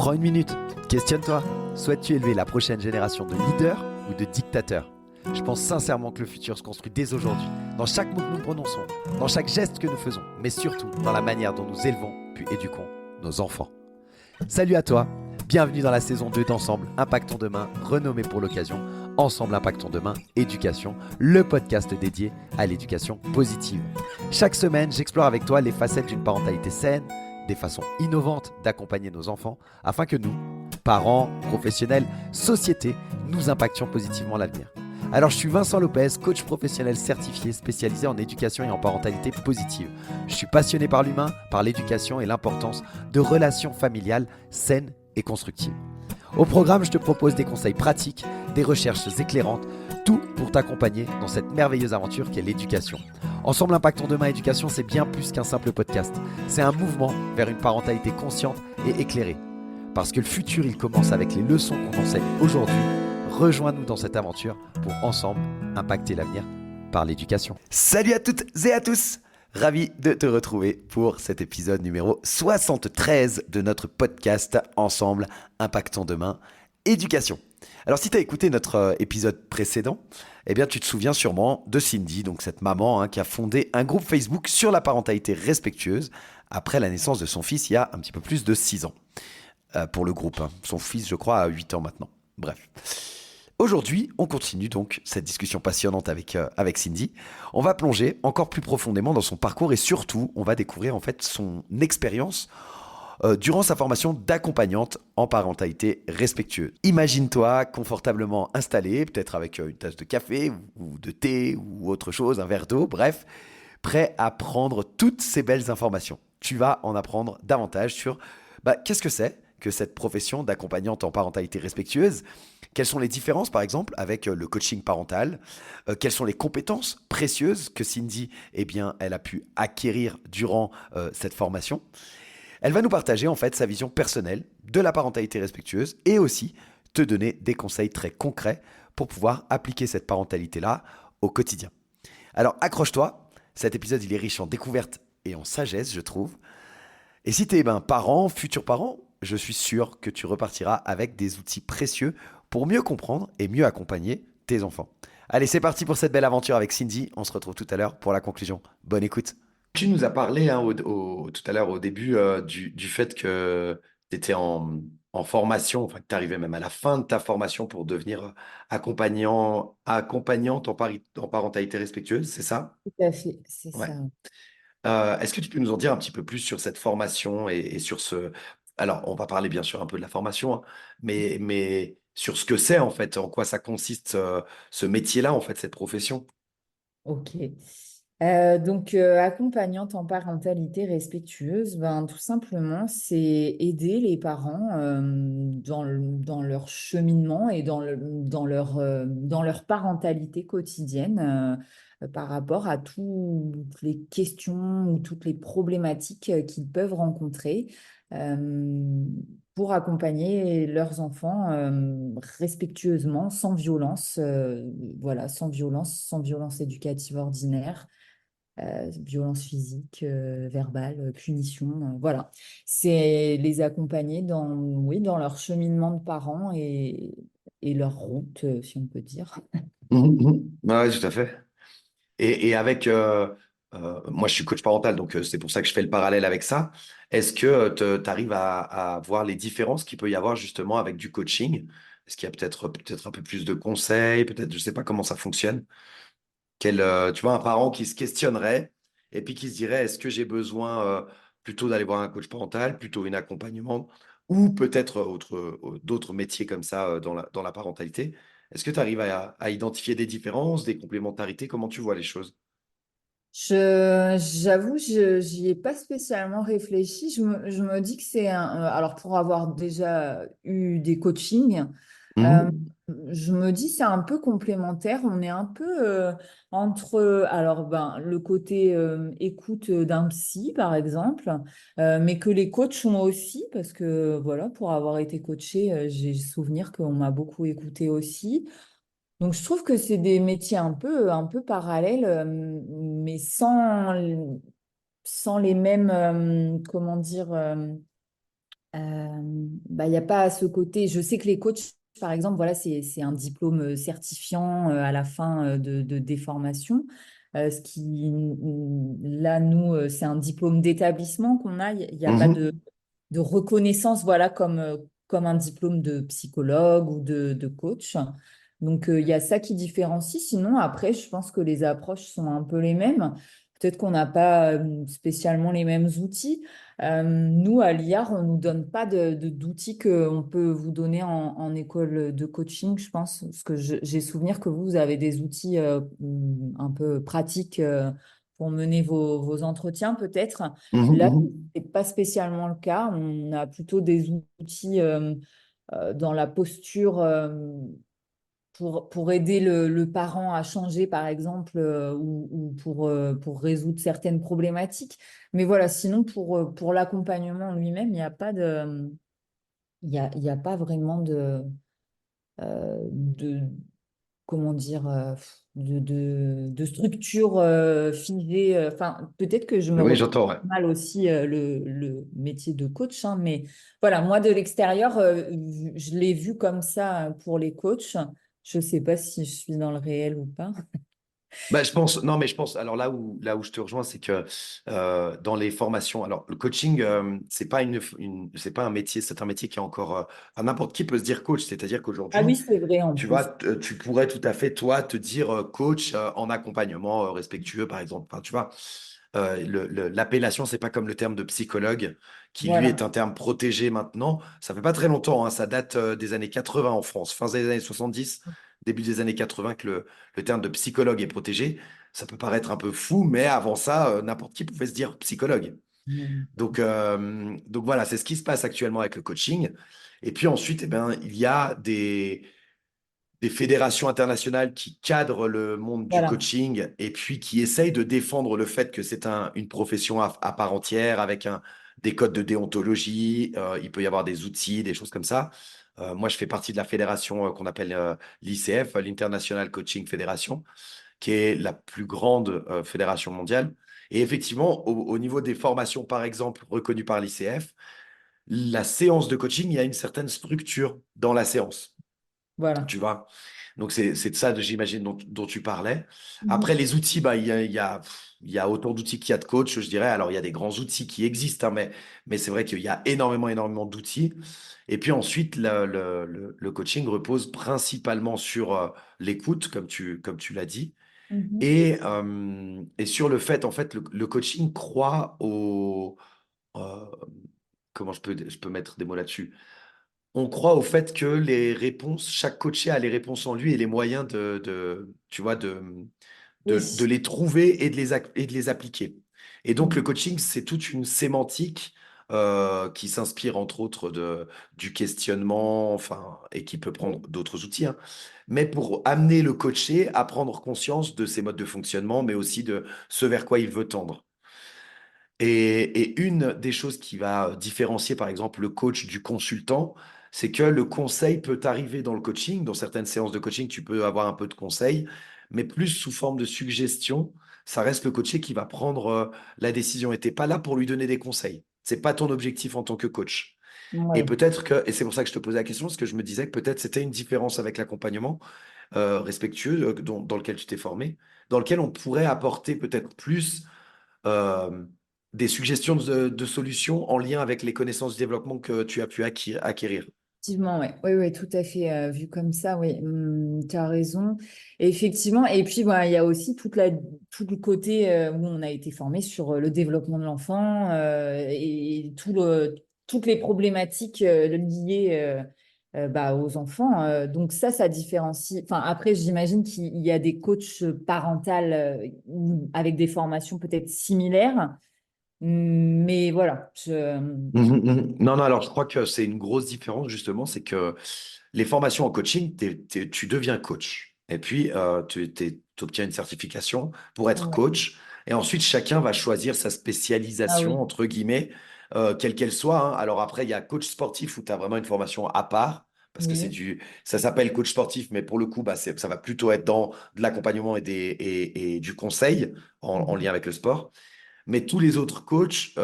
Prends une minute, questionne-toi. Souhaites-tu élever la prochaine génération de leaders ou de dictateurs? Je pense sincèrement que le futur se construit dès aujourd'hui, dans chaque mot que nous prononçons, dans chaque geste que nous faisons, mais surtout dans la manière dont nous élevons puis éduquons nos enfants. Salut à toi, bienvenue dans la saison 2 d'Ensemble Impactons Demain, renommée pour l'occasion Ensemble Impactons Demain Éducation, le podcast dédié à l'éducation positive. Chaque semaine, j'explore avec toi les facettes d'une parentalité saine, des façons innovantes d'accompagner nos enfants, afin que nous, parents, professionnels, société, nous impactions positivement l'avenir. Alors je suis Vincent Lopez, coach professionnel certifié spécialisé en éducation et en parentalité positive. Je suis passionné par l'humain, par l'éducation et l'importance de relations familiales saines et constructives. Au programme, je te propose des conseils pratiques, des recherches éclairantes, tout pour t'accompagner dans cette merveilleuse aventure qu'est l'éducation. Ensemble Impactons Demain Éducation, c'est bien plus qu'un simple podcast. C'est un mouvement vers une parentalité consciente et éclairée. Parce que le futur, il commence avec les leçons qu'on enseigne aujourd'hui. Rejoins-nous dans cette aventure pour ensemble impacter l'avenir par l'éducation. Salut à toutes et à tous! Ravi de te retrouver pour cet épisode numéro 73 de notre podcast Ensemble Impactons Demain Éducation. Alors si tu as écouté notre épisode précédent, eh bien tu te souviens sûrement de Cindy, donc cette maman qui a fondé un groupe Facebook sur la parentalité respectueuse après la naissance de son fils il y a un petit peu plus de 6 ans pour le groupe. Son fils, je crois, a 8 ans maintenant. Bref. Aujourd'hui, on continue donc cette discussion passionnante avec Cindy. On va plonger encore plus profondément dans son parcours et surtout, on va découvrir en fait son expérience durant sa formation d'accompagnante en parentalité respectueuse. Imagine-toi confortablement installé, peut-être avec une tasse de café ou de thé ou autre chose, un verre d'eau, bref, prêt à prendre toutes ces belles informations. Tu vas en apprendre davantage sur qu'est-ce que c'est que cette profession d'accompagnante en parentalité respectueuse. Quelles sont les différences, par exemple, avec le coaching parental? Quelles sont les compétences précieuses que Cindy, elle a pu acquérir durant cette formation? Elle va nous partager, en fait, sa vision personnelle de la parentalité respectueuse et aussi te donner des conseils très concrets pour pouvoir appliquer cette parentalité-là au quotidien. Alors, accroche-toi. Cet épisode, il est riche en découvertes et en sagesse, je trouve. Et si tu es parent, futur parent, je suis sûr que tu repartiras avec des outils précieux pour mieux comprendre et mieux accompagner tes enfants. Allez, c'est parti pour cette belle aventure avec Cindy. On se retrouve tout à l'heure pour la conclusion. Bonne écoute. Tu nous as parlé tout à l'heure au début du fait que tu étais en formation, enfin que tu arrivais même à la fin de ta formation pour devenir accompagnante en parentalité respectueuse, c'est ça? Tout à fait, c'est Ouais. ça. Est-ce que tu peux nous en dire un petit peu plus sur cette formation et sur ce... Alors, on va parler bien sûr un peu de la formation, mais sur ce que c'est en fait, en quoi ça consiste ce métier-là, en fait, cette profession. Ok. Accompagnante en parentalité respectueuse, tout simplement, c'est aider les parents dans leur cheminement et dans leur parentalité quotidienne par rapport à toutes les questions ou toutes les problématiques qu'ils peuvent rencontrer. euh, pour accompagner leurs enfants respectueusement, sans violence, voilà, sans violence éducative ordinaire, violence physique, verbale, punition, voilà. C'est les accompagner oui, dans leur cheminement de parents et leur route, si on peut dire. Mhm. Ouais, tout à fait. Et avec, moi je suis coach parental, donc c'est pour ça que je fais le parallèle avec ça. Est-ce que tu arrives à voir les différences qu'il peut y avoir justement avec du coaching? Est-ce qu'il y a peut-être un peu plus de conseils, peut-être, je sais pas comment ça fonctionne. Tu vois, un parent qui se questionnerait et puis qui se dirait, est-ce que j'ai besoin plutôt d'aller voir un coach parental, plutôt un accompagnement, ou peut-être d'autres métiers comme ça dans la parentalité? Est-ce que tu arrives à identifier des différences, des complémentarités? Comment tu vois les choses? J'avoue, j'y ai pas spécialement réfléchi. Je me dis que c'est alors pour avoir déjà eu des coachings, euh, Mhm. je me dis c'est un peu complémentaire. On est un peu le côté écoute d'un psy par exemple, mais que les coachs sont aussi parce que voilà, pour avoir été coachée, j'ai souvenir qu'on m'a beaucoup écouté aussi. Donc, je trouve que c'est des métiers un peu parallèles, mais sans les mêmes, comment dire, bah, il y a pas ce côté. Je sais que les coachs, par exemple, voilà, c'est un diplôme certifiant à la fin des formations. Ce qui, là, nous, c'est un diplôme d'établissement qu'on a. Il n'y a pas Mhm. de reconnaissance, voilà, comme un diplôme de psychologue ou de coach. Donc, il y a ça qui différencie. Sinon, après, je pense que les approches sont un peu les mêmes. Peut-être qu'on n'a pas spécialement les mêmes outils. Nous, à l'IAR, on ne nous donne pas d'outils qu'on peut vous donner en école de coaching, je pense. Parce que j'ai souvenir que vous avez des outils un peu pratiques pour mener vos entretiens, peut-être. Mhm, Là, ce mhm. n'est pas spécialement le cas. On a plutôt des outils dans la posture pour aider le parent à changer, par exemple, ou pour résoudre certaines problématiques. Mais voilà, sinon, pour l'accompagnement lui-même, il y a pas vraiment de comment dire, de structure figée. Enfin, peut-être que je me Oui, représente j'entends, ouais. mal aussi le métier de coach, hein, mais voilà, moi de l'extérieur, je l'ai vu comme ça pour les coachs. Je ne sais pas si je suis dans le réel ou pas. Bah, je pense, non, mais je pense, alors là où je te rejoins, c'est que dans les formations, alors le coaching, c'est pas un métier, c'est un métier qui est encore, enfin, n'importe qui peut se dire coach, c'est-à-dire Ah qu'aujourd'hui, oui, c'est vrai en tu vois, plus. tu pourrais tout à fait, toi, te dire coach en accompagnement respectueux, par exemple. Enfin, tu vois, l'appellation, c'est pas comme le terme de psychologue, qui lui est Voilà. un terme protégé maintenant. Ça fait pas très longtemps, hein, ça date des années 80 en France, fin des années 70, début des années 80, que le terme de psychologue est protégé. Ça peut paraître un peu fou, mais avant ça, n'importe qui pouvait se dire psychologue. Mm. Donc voilà, c'est ce qui se passe actuellement avec le coaching. Et puis ensuite, eh ben, il y a des fédérations internationales qui cadrent le monde du Voilà. coaching et puis qui essayent de défendre le fait que c'est une profession à part entière avec des codes de déontologie. Il peut y avoir des outils, des choses comme ça. Moi, je fais partie de la fédération qu'on appelle l'ICF, l'International Coaching Federation, qui est la plus grande fédération mondiale. Et effectivement, au niveau des formations, par exemple, reconnues par l'ICF, la séance de coaching, il y a une certaine structure dans la séance. Voilà. Tu vois? Donc, c'est de ça, j'imagine, dont tu parlais. Après, Mhm. les outils, bah, il y a autant d'outils qu'il y a de coachs, je dirais. Alors, il y a des grands outils qui existent, hein, mais c'est vrai qu'il y a énormément, énormément d'outils. Et puis ensuite, le coaching repose principalement sur l'écoute, comme tu l'as dit, Mhm. et sur le fait, en fait, le coaching croit euh, comment je peux mettre des mots là-dessus? On croit au fait que les réponses, chaque coaché a les réponses en lui et les moyens tu vois, de Oui. les trouver et de les appliquer. Et donc, le Mhm. coaching, c'est toute une sémantique qui s'inspire entre autres du questionnement, enfin, et qui peut prendre Oui. d'autres outils, hein, mais pour amener le coaché à prendre conscience de ses modes de fonctionnement, mais aussi de ce vers quoi il veut tendre. Et une des choses qui va différencier, par exemple, le coach du consultant, c'est que le conseil peut arriver dans le coaching. Dans certaines séances de coaching, tu peux avoir un peu de conseil, mais plus sous forme de suggestion. Ça reste le coaché qui va prendre la décision. Et t'es pas là pour lui donner des conseils. C'est pas ton objectif en tant que coach. Et Oui. peut-être que, et c'est pour ça que je te posais la question, parce que je me disais que peut-être c'était une différence avec l'accompagnement respectueux dans lequel tu t'es formé, dans lequel on pourrait apporter peut-être plus euh, des suggestions de solutions en lien avec les connaissances de développement que tu as pu acquérir. Effectivement, ouais. Oui, oui, tout à fait. Vu comme ça, oui, tu as raison. Et effectivement, et puis voilà, il y a aussi tout le côté où on a été formé sur le développement de l'enfant et toutes les problématiques liées bah, aux enfants. Donc ça différencie. Enfin, après, j'imagine qu'il y a des coachs parentales avec des formations peut-être similaires. Mais voilà, Mhm, mhm. Non, non, alors je crois que c'est une grosse différence justement, c'est que les formations en coaching, tu deviens coach. Et puis, tu obtiens une certification pour être ouais. coach. Et ensuite, chacun va choisir sa Ah spécialisation, oui. entre guillemets, quelle qu'elle soit, hein. Alors après, il y a coach sportif où tu as vraiment une formation à part, parce que Oui. ça s'appelle coach sportif, mais pour le coup, bah, ça va plutôt être dans de l'accompagnement et du conseil en lien avec le sport. Mais tous les autres coachs,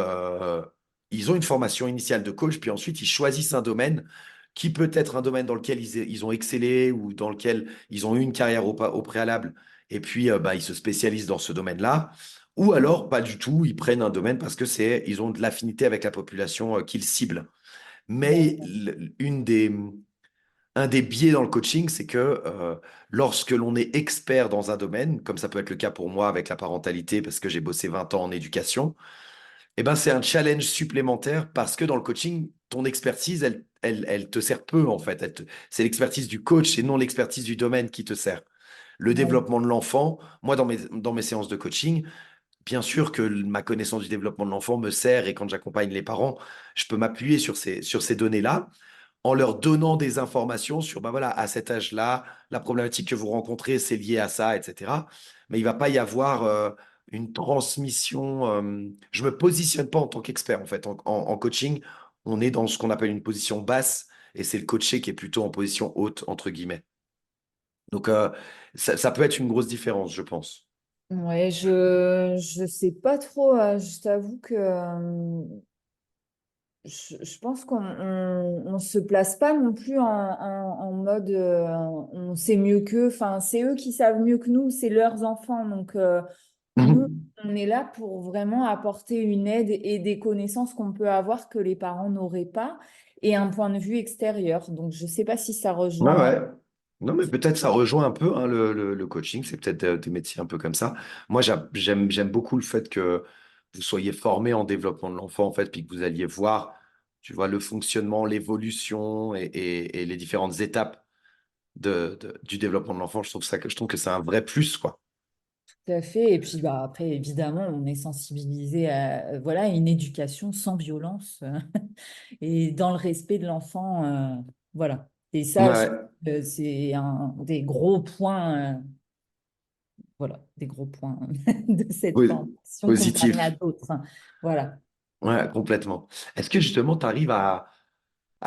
ils ont une formation initiale de coach, puis ensuite ils choisissent un domaine qui peut être un domaine dans lequel ils ont excellé ou dans lequel ils ont eu une carrière au préalable, et puis bah, ils se spécialisent dans ce domaine-là. Ou alors, pas du tout, ils prennent un domaine parce que ils ont de l'affinité avec la population qu'ils ciblent. Mais D'accord. un des biais dans le coaching, c'est que lorsque l'on est expert dans un domaine, comme ça peut être le cas pour moi avec la parentalité, parce que j'ai bossé 20 ans en éducation, eh ben, c'est un challenge supplémentaire parce que dans le coaching, ton expertise, elle te sert peu en fait. C'est l'expertise du coach et non l'expertise du domaine qui te sert. Le Oui. développement de l'enfant, moi dans mes séances de coaching, bien sûr que ma connaissance du développement de l'enfant me sert et quand j'accompagne les parents, je peux m'appuyer sur ces données-là en leur donnant des informations sur, bah voilà, à cet âge-là, la problématique que vous rencontrez, c'est lié à ça, etc. Mais il va pas y avoir une transmission. Je me positionne pas en tant qu'expert, en fait. En coaching, on est dans ce qu'on appelle une position basse et c'est le coaché qui est plutôt en position haute, entre guillemets. Donc, ça peut être une grosse différence, je pense. Ouais, je sais pas trop, je t'avoue que je pense on se place pas non plus en mode on sait mieux qu'eux, enfin c'est eux qui savent mieux que nous, c'est leurs enfants, donc nous Mhm. on est là pour vraiment apporter une aide et des connaissances qu'on peut avoir que les parents n'auraient pas et un point de vue extérieur, donc je sais pas si ça Ouais, rejoint. ouais. Non, mais peut-être ça rejoint un peu hein, le coaching. C'est peut-être des métiers un peu comme ça. Moi, j'aime beaucoup le fait que vous soyez formé en développement de l'enfant, en fait, puis que vous alliez voir, tu vois, le fonctionnement, l'évolution et les différentes étapes du développement de l'enfant. Je trouve que c'est un vrai plus, quoi. Tout à fait. Et puis bah, après, évidemment, on est sensibilisé à voilà, une éducation sans violence et dans le respect de l'enfant. Voilà. Et ça, Ouais, c'est un des gros points, voilà, des gros points de cette po- formation comparée à positif. d'autres, hein. Voilà. Ouais, complètement. Est-ce que justement, tu arrives à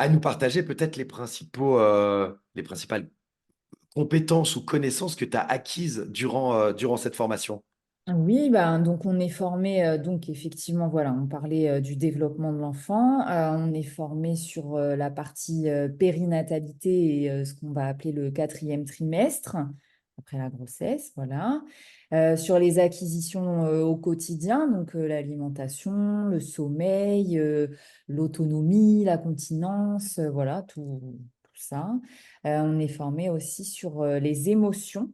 nous partager peut-être les principales compétences ou connaissances que tu as acquises durant cette formation? Oui, ben, donc on est formé, donc effectivement, voilà, on parlait du développement de l'enfant, on est formé sur la partie périnatalité et ce qu'on va appeler le quatrième trimestre, après la grossesse, voilà. Sur les acquisitions au quotidien, donc l'alimentation, le sommeil, l'autonomie, la continence, voilà, tout ça. On est formé aussi sur les émotions,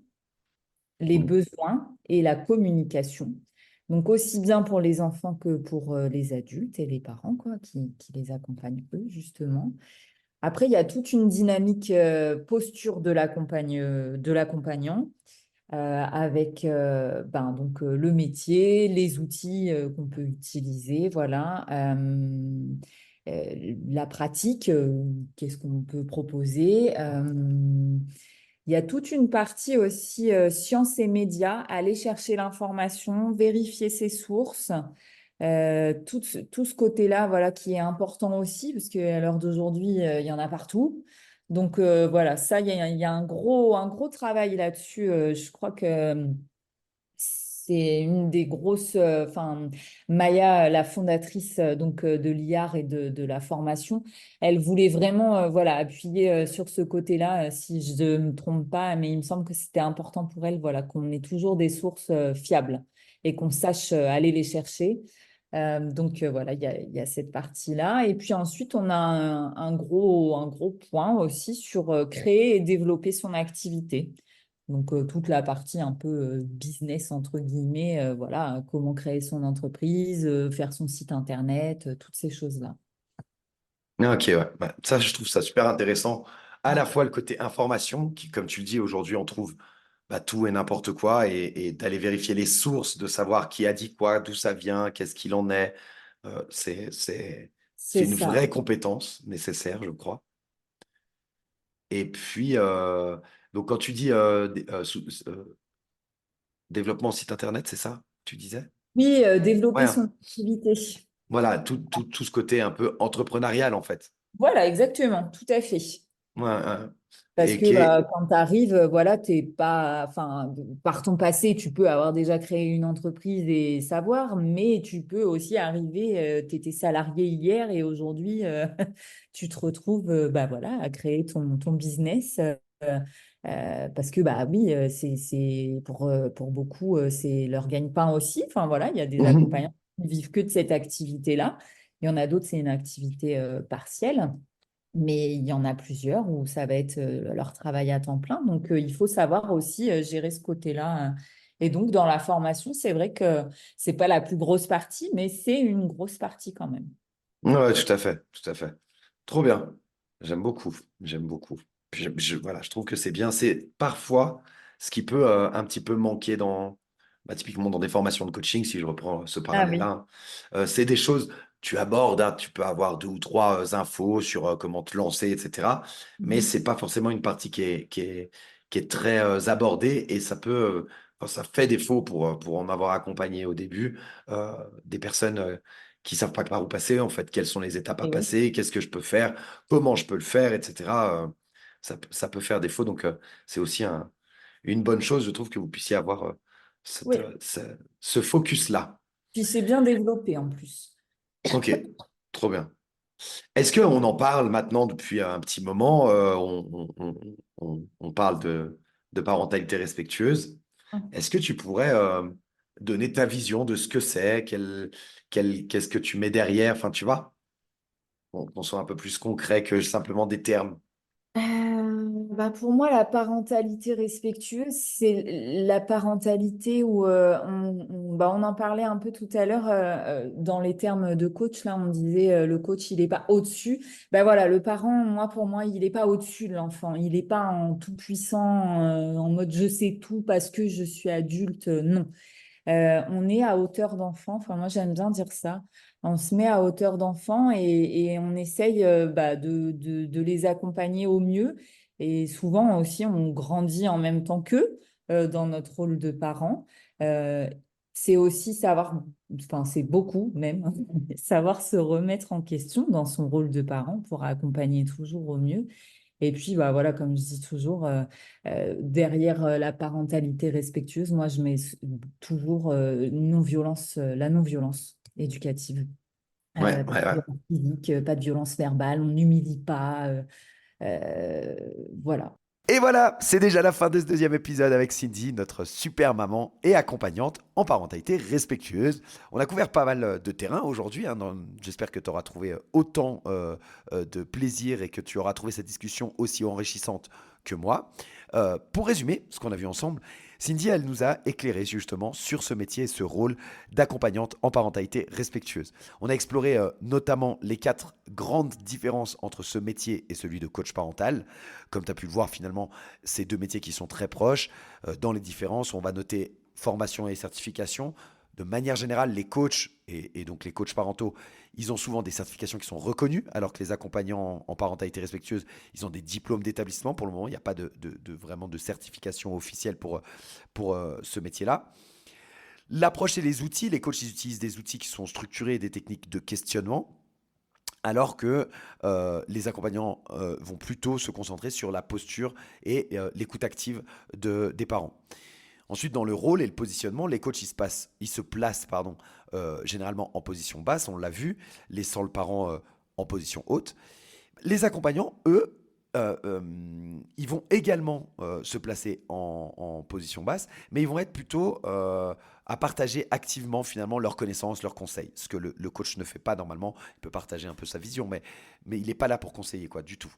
les Mhm. besoins et la communication. Donc, aussi bien pour les enfants que pour les adultes et les parents, quoi, qui les accompagnent eux, justement. Après, il y a toute une dynamique posture de l'accompagnant avec ben, donc, le métier, les outils qu'on peut utiliser, voilà. La pratique, qu'est-ce qu'on peut proposer il y a toute une partie aussi sciences et médias, aller chercher l'information, vérifier ses sources, tout ce côté-là, voilà, qui est important aussi, parce qu'à l'heure d'aujourd'hui, il y en a partout. Donc voilà, ça, il y a un gros travail là-dessus. Je crois que c'est une des grosses, enfin, Maya, la fondatrice donc de l'IAR et de la formation, elle voulait vraiment voilà, appuyer sur ce côté-là, si je ne me trompe pas, mais il me semble que c'était important pour elle voilà, qu'on ait toujours des sources fiables et qu'on sache aller les chercher. Donc voilà, il y a cette partie-là. Et puis ensuite, on a un gros point aussi sur créer et développer son activité. Donc, toute la partie un peu business, entre guillemets, voilà, comment créer son entreprise, faire son site internet, toutes ces choses-là. Ah, ok, ouais. Ouais. Ça, je trouve ça super intéressant. À la fois le côté information, qui, comme tu le dis, aujourd'hui, on trouve bah, tout et n'importe quoi, et d'aller vérifier les sources, de savoir qui a dit quoi, d'où ça vient, qu'est-ce qu'il en est. C'est C'est une ça. vraie compétence nécessaire, je crois. Et puis, donc quand tu dis développement site internet, c'est ça, tu disais? Oui, Ouais, développer son hein. activité. Voilà, tout ce côté un peu entrepreneurial, en fait. Voilà, exactement, tout à fait. Ouais, ouais. Parce Et que qui est... quand tu arrives, voilà, t'es pas, enfin, par ton passé, tu peux avoir déjà créé une entreprise et savoir, mais tu peux aussi arriver, tu étais salarié hier et aujourd'hui, tu te retrouves, bah voilà, à créer ton business. Parce que bah oui, c'est pour beaucoup, c'est leur gagne-pain aussi. Enfin voilà, il y a des accompagnants qui ne vivent que de cette activité-là. Il y en a d'autres, c'est une activité partielle. Mais il y en a plusieurs où ça va être leur travail à temps plein. Donc, il faut savoir aussi gérer ce côté-là. Et donc, dans la formation, c'est vrai que c'est pas la plus grosse partie, mais c'est une grosse partie quand même. Ouais, tout à fait, tout à fait. Trop bien. J'aime beaucoup, j'aime beaucoup. Puis voilà, je trouve que c'est bien. C'est parfois ce qui peut un petit peu manquer dans, bah, typiquement dans des formations de coaching, si je reprends ce Ah oui. parallèle-là. C'est des choses, tu abordes, hein, tu peux avoir deux ou trois infos sur comment te lancer, etc. Mais Mhm. c'est pas forcément une partie qui est très abordée et ça peut, enfin, ça fait défaut pour en avoir accompagné au début des personnes. Qui savent pas par où passer, en fait, quelles sont les étapes à Et oui. passer, qu'est-ce que je peux faire, comment je peux le faire, etc. Ça peut faire défaut. Donc, c'est aussi une bonne chose, je trouve, que vous puissiez avoir Oui. ce focus-là. Puis c'est bien développé en plus. Ok, trop bien. Est-ce qu'on en parle maintenant depuis un petit moment on parle de parentalité respectueuse. Est-ce que tu pourrais donner ta vision de ce que c'est, qu'est-ce que tu mets derrière, enfin, tu vois? Qu'on soit un peu plus concret que simplement des termes. Bah pour moi, la parentalité respectueuse, c'est la parentalité où bah on en parlait un peu tout à l'heure dans les termes de coach. Là, on disait le coach, il n'est pas au-dessus. Bah voilà, le parent, moi, pour moi, il n'est pas au-dessus de l'enfant. Il n'est pas en tout puissant, en mode je sais tout parce que je suis adulte. Non. On est à hauteur d'enfant. Enfin, moi, j'aime bien dire ça. On se met à hauteur d'enfant et on essaye bah, de les accompagner au mieux. Et souvent aussi, on grandit en même temps qu'eux dans notre rôle de parent. Euh, c'est aussi savoir, enfin, c'est beaucoup même, savoir se remettre en question dans son rôle de parent pour accompagner toujours au mieux. Et puis, bah, voilà, comme je dis toujours, derrière la parentalité respectueuse, moi, je mets toujours non-violence, la non-violence éducative. Ouais, Pas ouais, de ouais. violence physique, pas de violence verbale, on n'humilie pas. Voilà. Et voilà, c'est déjà la fin de ce deuxième épisode avec Cindy, notre super maman et accompagnante en parentalité respectueuse. On a couvert pas mal de terrain aujourd'hui. Hein, j'espère que tu auras trouvé autant de plaisir et que tu auras trouvé cette discussion aussi enrichissante que moi. Pour résumer ce qu'on a vu ensemble, Cindy, elle nous a éclairé justement sur ce métier et ce rôle d'accompagnante en parentalité respectueuse. On a exploré notamment les 4 grandes différences entre ce métier et celui de coach parental. Comme tu as pu le voir, finalement, c'est deux métiers qui sont très proches. Dans les différences, on va noter formation et certification. De manière générale, les coachs et donc les coachs parentaux, ils ont souvent des certifications qui sont reconnues, alors que les accompagnants en parentalité respectueuse, ils ont des diplômes d'établissement. Pour le moment, il n'y a pas vraiment de certification officielle pour ce métier-là. L'approche et les outils, les coachs ils utilisent des outils qui sont structurés et des techniques de questionnement, alors que les accompagnants vont plutôt se concentrer sur la posture et l'écoute active des parents. Ensuite, dans le rôle et le positionnement, les coachs ils se placent généralement en position basse, on l'a vu, laissant le parent en position haute. Les accompagnants, eux, ils vont également se placer en position basse, mais ils vont être plutôt à partager activement finalement leurs connaissances, leurs conseils. Ce que le coach ne fait pas normalement. Il peut partager un peu sa vision, mais il n'est pas là pour conseiller quoi, du tout.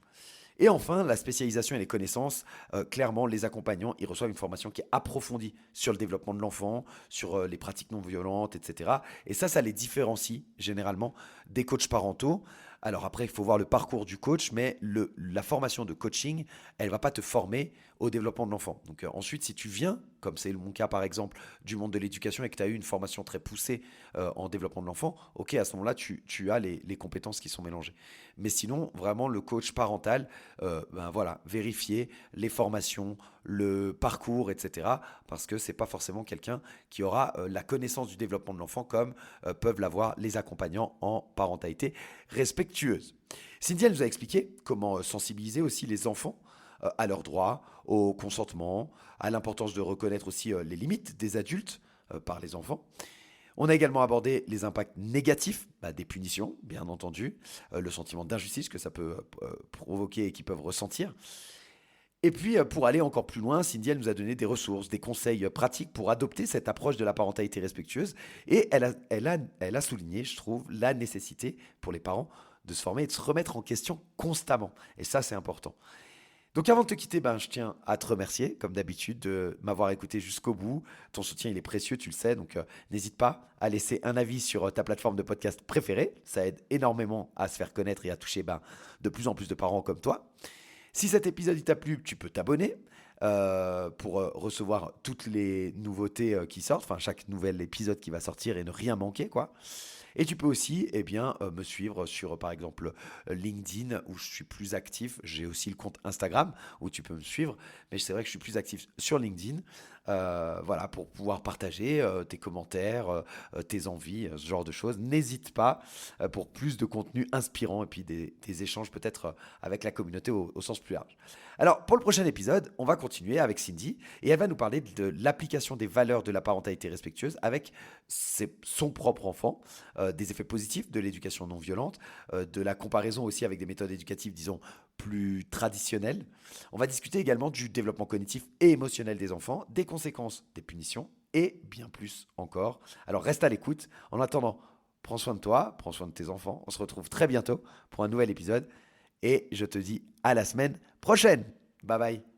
Et enfin, la spécialisation et les connaissances, clairement, les accompagnants, ils reçoivent une formation qui est approfondie sur le développement de l'enfant, sur les pratiques non violentes, etc. Et ça les différencie généralement des coachs parentaux. Alors après, il faut voir le parcours du coach, mais la formation de coaching, elle ne va pas te former au développement de l'enfant. Donc ensuite, si tu viens, comme c'est mon cas par exemple, du monde de l'éducation et que tu as eu une formation très poussée en développement de l'enfant, ok, à ce moment-là, tu as les compétences qui sont mélangées. Mais sinon, vraiment, le coach parental, ben voilà, vérifier les formations, le parcours, etc. Parce que c'est pas forcément quelqu'un qui aura la connaissance du développement de l'enfant comme peuvent l'avoir les accompagnants en parentalité respectueuse. Cindy, elle nous a expliqué comment sensibiliser aussi les enfants à leurs droits, au consentement, à l'importance de reconnaître aussi les limites des adultes par les enfants. On a également abordé les impacts négatifs des punitions, bien entendu, le sentiment d'injustice que ça peut provoquer et qu'ils peuvent ressentir. Et puis, pour aller encore plus loin, Cindy, elle nous a donné des ressources, des conseils pratiques pour adopter cette approche de la parentalité respectueuse. Et elle a souligné, je trouve, la nécessité pour les parents de se former et de se remettre en question constamment. Et ça, c'est important. Donc avant de te quitter, je tiens à te remercier, comme d'habitude, de m'avoir écouté jusqu'au bout. Ton soutien, il est précieux, tu le sais, donc n'hésite pas à laisser un avis sur ta plateforme de podcast préférée. Ça aide énormément à se faire connaître et à toucher de plus en plus de parents comme toi. Si cet épisode il t'a plu, tu peux t'abonner pour recevoir toutes les nouveautés qui sortent, enfin chaque nouvel épisode qui va sortir et ne rien manquer, quoi. Et tu peux aussi me suivre sur par exemple LinkedIn où je suis plus actif. J'ai aussi le compte Instagram où tu peux me suivre. Mais c'est vrai que je suis plus actif sur LinkedIn. Voilà, pour pouvoir partager tes commentaires, tes envies, ce genre de choses. N'hésite pas pour plus de contenu inspirant et puis des échanges peut-être avec la communauté au sens plus large. Alors, pour le prochain épisode, on va continuer avec Cindy et elle va nous parler de l'application des valeurs de la parentalité respectueuse avec son propre enfant, des effets positifs de l'éducation non violente, de la comparaison aussi avec des méthodes éducatives, disons, plus traditionnelles. On va discuter également du développement cognitif et émotionnel des enfants, des conséquences des punitions et bien plus encore. Alors reste à l'écoute. En attendant, prends soin de toi, prends soin de tes enfants. On se retrouve très bientôt pour un nouvel épisode et je te dis à la semaine prochaine. Bye bye.